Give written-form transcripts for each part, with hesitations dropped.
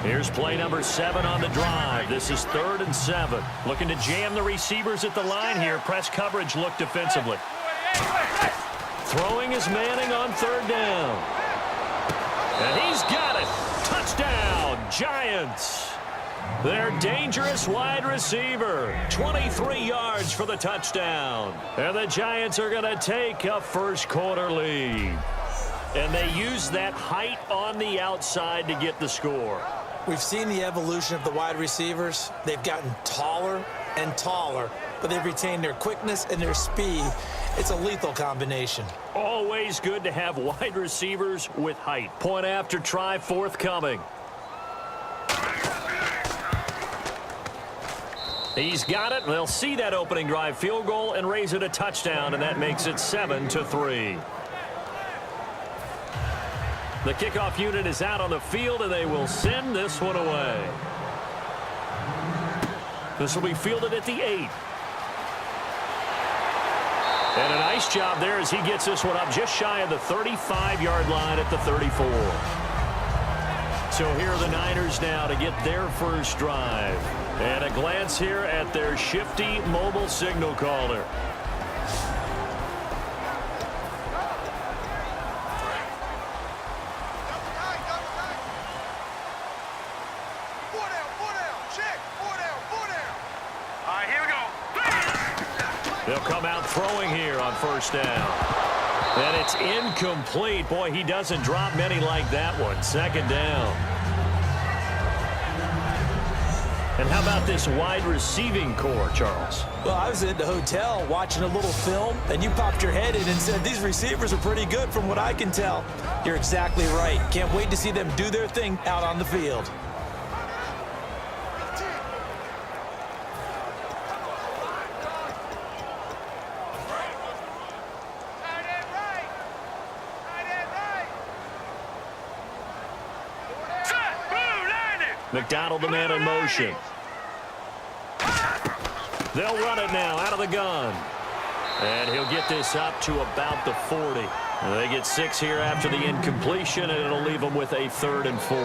Here's play number 7 on the drive. This is 3rd and 7. Looking to jam the receivers at the line here. Press coverage look defensively. Throwing is Manning on 3rd down. And he's got it. Touchdown, Giants. Their dangerous wide receiver. 23 yards for the touchdown. And the Giants are going to take a first-quarter lead. And they use that height on the outside to get the score. We've seen the evolution of the wide receivers. They've gotten taller and taller, but they've retained their quickness and their speed. It's a lethal combination. Always good to have wide receivers with height. Point after try forthcoming. He's got it. They'll see that opening drive field goal and raise it a touchdown, and that makes it 7-3. The kickoff unit is out on the field, and they will send this one away. This will be fielded at the 8. And a nice job there as he gets this one up just shy of the 35-yard line at the 34. So here are the Niners now to get their first drive. And a glance here at their shifty mobile signal caller. They'll come out throwing here on 1st down. And it's incomplete. Boy, he doesn't drop many like that one. 2nd down. And how about this wide receiving core, Charles? Well, I was at the hotel watching a little film, and you popped your head in and said, these receivers are pretty good from what I can tell. You're exactly right. Can't wait to see them do their thing out on the field. McDonald, the man in motion. They'll run it now out of the gun. And he'll get this up to about the 40. And they get 6 here after the incompletion, and it'll leave them with a 3rd and 4.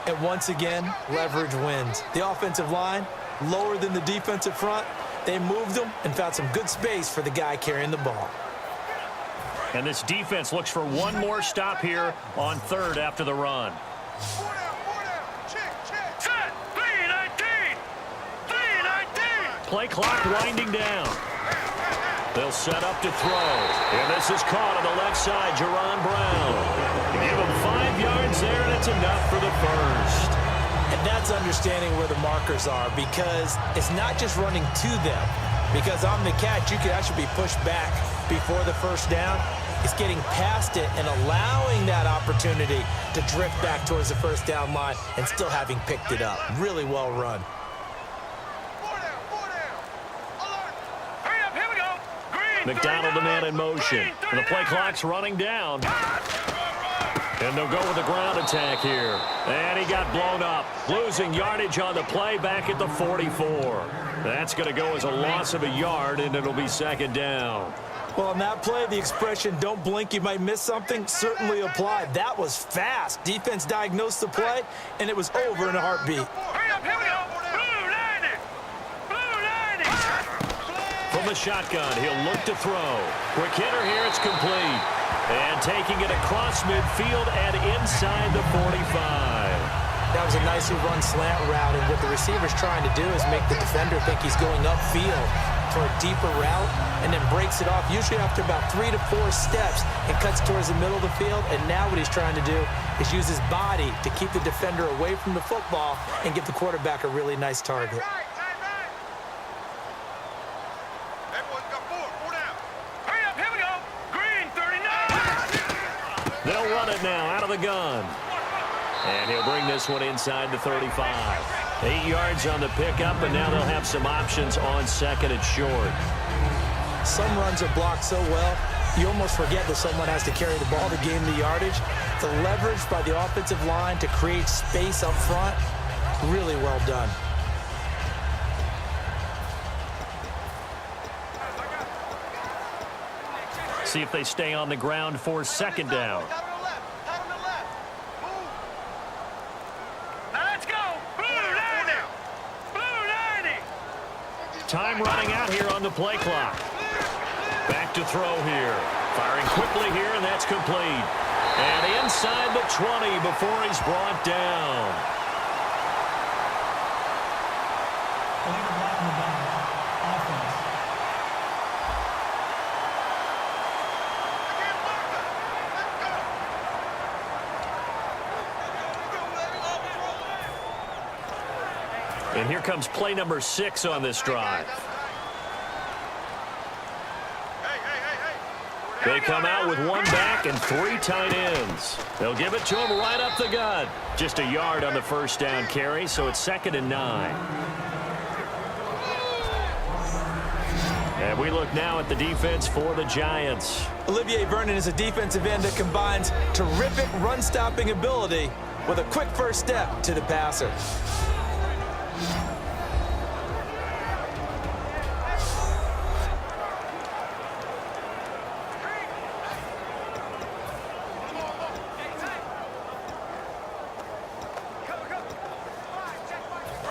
And once again, leverage wins. The offensive line, lower than the defensive front. They moved them and found some good space for the guy carrying the ball. And this defense looks for one more stop here on 3rd after the run. Play clock winding down. They'll set up to throw. And this is caught on the left side, Jerron Brown. Give him 5 yards there, and it's enough for the first. And that's understanding where the markers are, because it's not just running to them. Because on the catch, you could actually be pushed back before the 1st down. It's getting past it and allowing that opportunity to drift back towards the 1st down line and still having picked it up. Really well run. McDonald, the man in motion. And the play clock's running down. And they'll go with the ground attack here. And he got blown up. Losing yardage on the play back at the 44. That's going to go as a loss of a yard, and it'll be 2nd down. Well, on that play, the expression, don't blink, you might miss something, certainly applied. That was fast. Defense diagnosed the play, and it was over in a heartbeat. Hurry up, here we go. Blue 90. From the shotgun, he'll look to throw. Quick hitter here, it's complete. And taking it across midfield and inside the 45. That was a nicely run slant route, and what the receiver's trying to do is make the defender think he's going upfield for a deeper route, and then breaks it off, usually after about 3 to 4 steps, and cuts towards the middle of the field. And now what he's trying to do is use his body to keep the defender away from the football and give the quarterback a really nice target. They'll run it now out of the gun. And he'll bring this one inside the 35. 8 yards on the pickup, and now they'll have some options on 2nd and short. Some runs are blocked so well, you almost forget that someone has to carry the ball to gain the yardage. The leverage by the offensive line to create space up front, really well done. See if they stay on the ground for 2nd down. Time running out here on the play clock. Back to throw here. Firing quickly here, and that's complete. And inside the 20 before he's brought down. And here comes play number 6 on this drive. They come out with one back and 3 tight ends. They'll give it to him right up the gut. Just a yard on the first down carry, so it's 2nd and 9. And we look now at the defense for the Giants. Olivier Vernon is a defensive end that combines terrific run-stopping ability with a quick first step to the passer.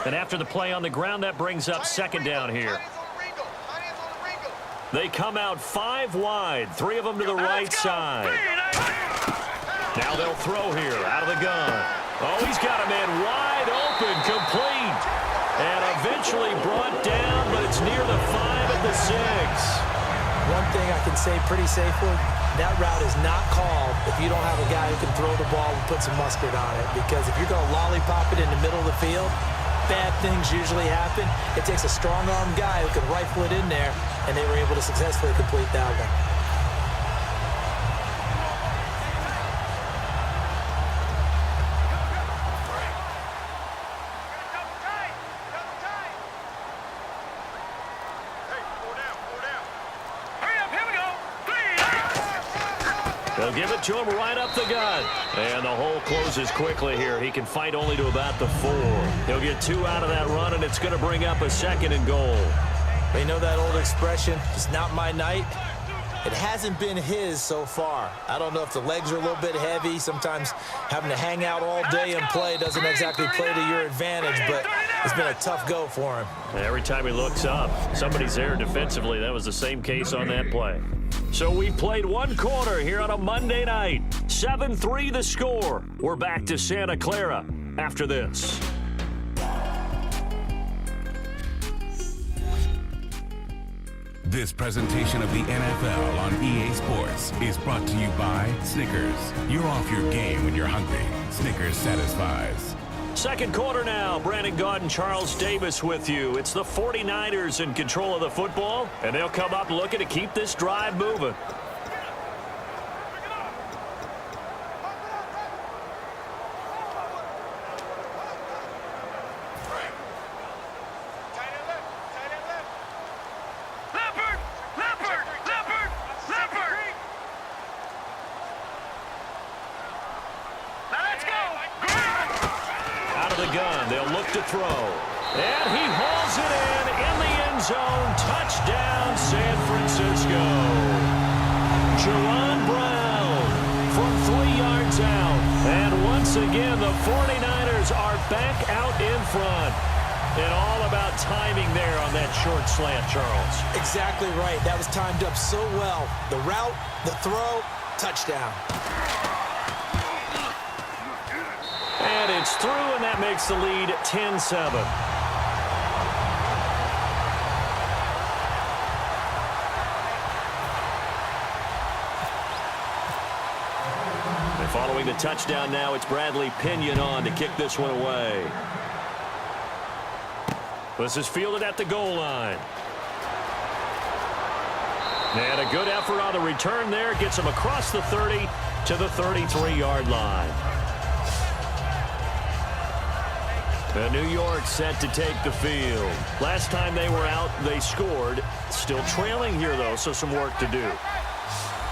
And after the play on the ground, that brings up 2nd down here. They come out 5 wide, 3 of them to the right side. Now they'll throw here out of the gun. Oh, he's got a man wide open, complete. And eventually brought down, but it's near the 5 at the 6. One thing I can say pretty safely, that route is not called if you don't have a guy who can throw the ball and put some mustard on it. Because if you're going to lollipop it in the middle of the field, bad things usually happen. It takes a strong-armed guy who can rifle it in there, and they were able to successfully complete that one. They'll give it to him right up the gut. And the hole closes quickly here. He can fight only to about the 4. He'll get 2 out of that run, and it's going to bring up a 2nd and goal. They know that old expression, it's not my night. It hasn't been his so far. I don't know if the legs are a little bit heavy. Sometimes having to hang out all day and play doesn't exactly play to your advantage, but it's been a tough go for him. Every time he looks up, somebody's there defensively. That was the same case on that play. So we played 1 quarter here on a Monday night. 7-3 the score. We're back to Santa Clara after this. This presentation of the NFL on EA Sports is brought to you by Snickers. You're off your game when you're hungry. Snickers satisfies. 2nd quarter now. Brandon Gaudin, Charles Davis with you. It's the 49ers in control of the football, and they'll come up looking to keep this drive moving. Throw. And he hauls it in the end zone. Touchdown, San Francisco. Jerron Brown from 3 yards out. And once again, the 49ers are back out in front. And all about timing there on that short slant, Charles. Exactly right. That was timed up so well. The route, the throw, touchdown. And it's through, and that makes the lead 10-7. And following the touchdown now, it's Bradley Pinion on to kick this one away. This is fielded at the goal line. And a good effort on the return there. Gets him across the 30 to the 33-yard line. And New York set to take the field. Last time they were out, they scored. Still trailing here, though, so some work to do.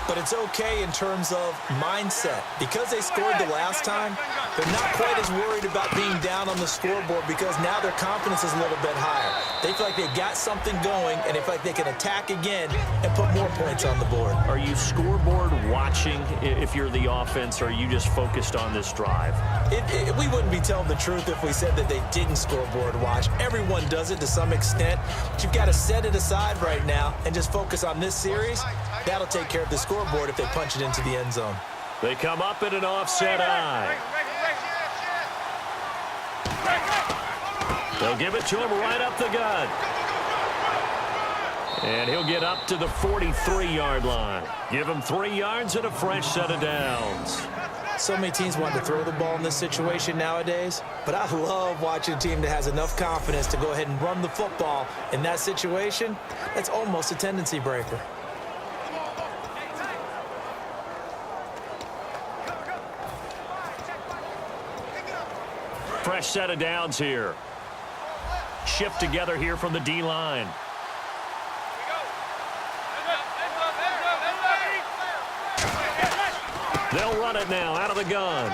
But it's okay in terms of mindset. Because they scored the last time, They're not quite as worried about being down on the scoreboard because now their confidence is a little bit higher. They feel like they've got something going, and they feel like they can attack again and put more points on the board. Are you scoreboard watching if you're the offense, or are you just focused on this drive? We wouldn't be telling the truth if we said that they didn't scoreboard watch. Everyone does it to some extent, but you've got to set it aside right now and just focus on this series. That'll take care of the scoreboard if they punch it into the end zone. They come up in an offset eye. They'll give it to him right up the gut. And he'll get up to the 43-yard line. Give him 3 yards and a fresh set of downs. So many teams want to throw the ball in this situation nowadays, but I love watching a team that has enough confidence to go ahead and run the football in that situation. That's almost a tendency breaker. Fresh set of downs here. Shift together here from the D-line. They'll run it now out of the gun.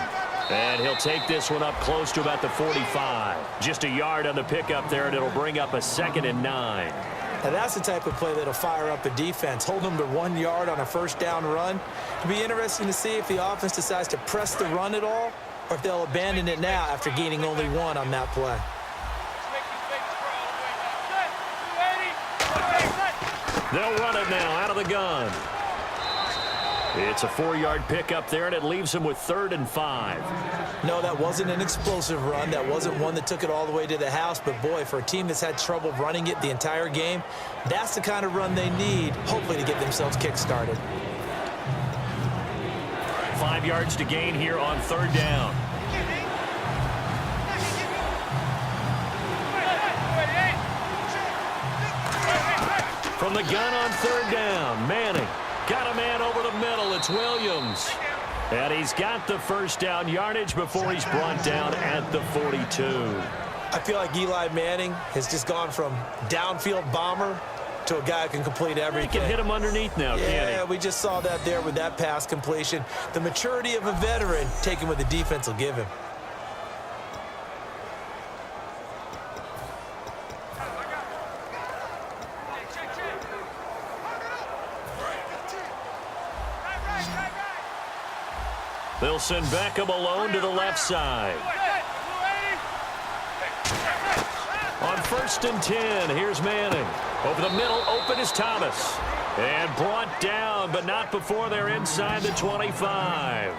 And he'll take this one up close to about the 45. Just a yard on the pickup there, and it'll bring up a 2nd and 9. Now that's the type of play that'll fire up a defense. Hold them to 1 yard on a first down run. It'll be interesting to see if the offense decides to press the run at all, or if they'll abandon it now after gaining only 1 on that play. They'll run it now out of the gun. It's a 4-yard pickup there, and it leaves him with 3rd and 5. No, that wasn't an explosive run. That wasn't one that took it all the way to the house. But, boy, for a team that's had trouble running it the entire game, that's the kind of run they need, hopefully, to get themselves kick-started. 5 yards to gain here on 3rd down. From the gun on 3rd down, Manning. Got a man over the middle. It's Williams. And he's got the first down yardage before he's brought down at the 42. I feel like Eli Manning has just gone from downfield bomber to a guy who can complete everything. He can hit him underneath now, can't he? Yeah, we just saw that there with that pass completion. The maturity of a veteran taking what the defense will give him. They'll send Beckham alone to the left side. On 1st and 10, here's Manning. Over the middle, open is Thomas. And brought down, but not before they're inside the 25.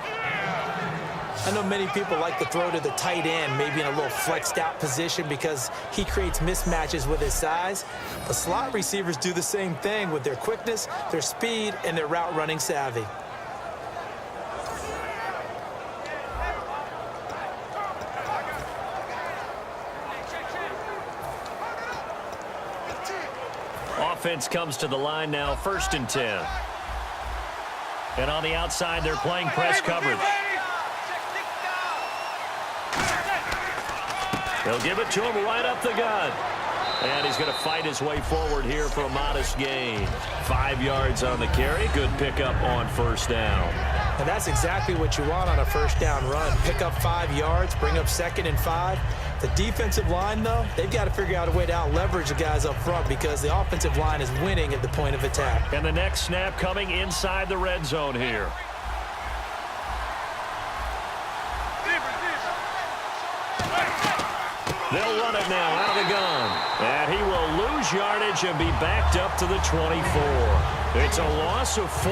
I know many people like to throw to the tight end, maybe in a little flexed out position because he creates mismatches with his size. The slot receivers do the same thing with their quickness, their speed, and their route running savvy. Offense comes to the line now, 1st and 10. And on the outside, they're playing press coverage. They'll give it to him right up the gut. And he's going to fight his way forward here for a modest gain. 5 yards on the carry. Good pickup on 1st down. And that's exactly what you want on a 1st down run. Pick up 5 yards, bring up 2nd and 5. The defensive line, though, they've got to figure out a way to out-leverage the guys up front because the offensive line is winning at the point of attack. And the next snap coming inside the red zone here. They'll run it now out of the gun. And he will lose yardage and be backed up to the 24. It's a loss of 4.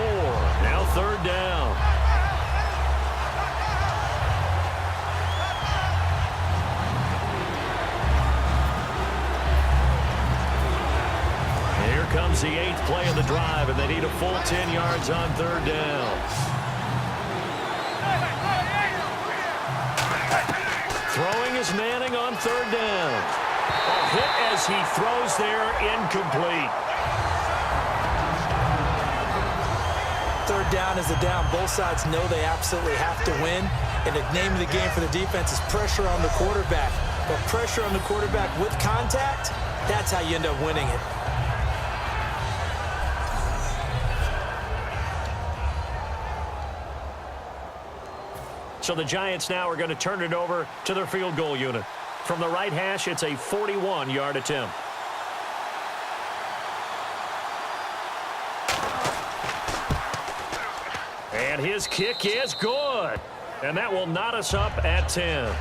Now 3rd down. Here comes the 8th play of the drive, and they need a full 10 yards on 3rd down. Throwing is Manning on 3rd down. A hit as he throws there, incomplete. 3rd down is a down. Both sides know they absolutely have to win. And the name of the game for the defense is pressure on the quarterback. But pressure on the quarterback with contact, that's how you end up winning it. So the Giants now are going to turn it over to their field goal unit. From the right hash, it's a 41-yard attempt. And his kick is good. And that will knot us up at 10.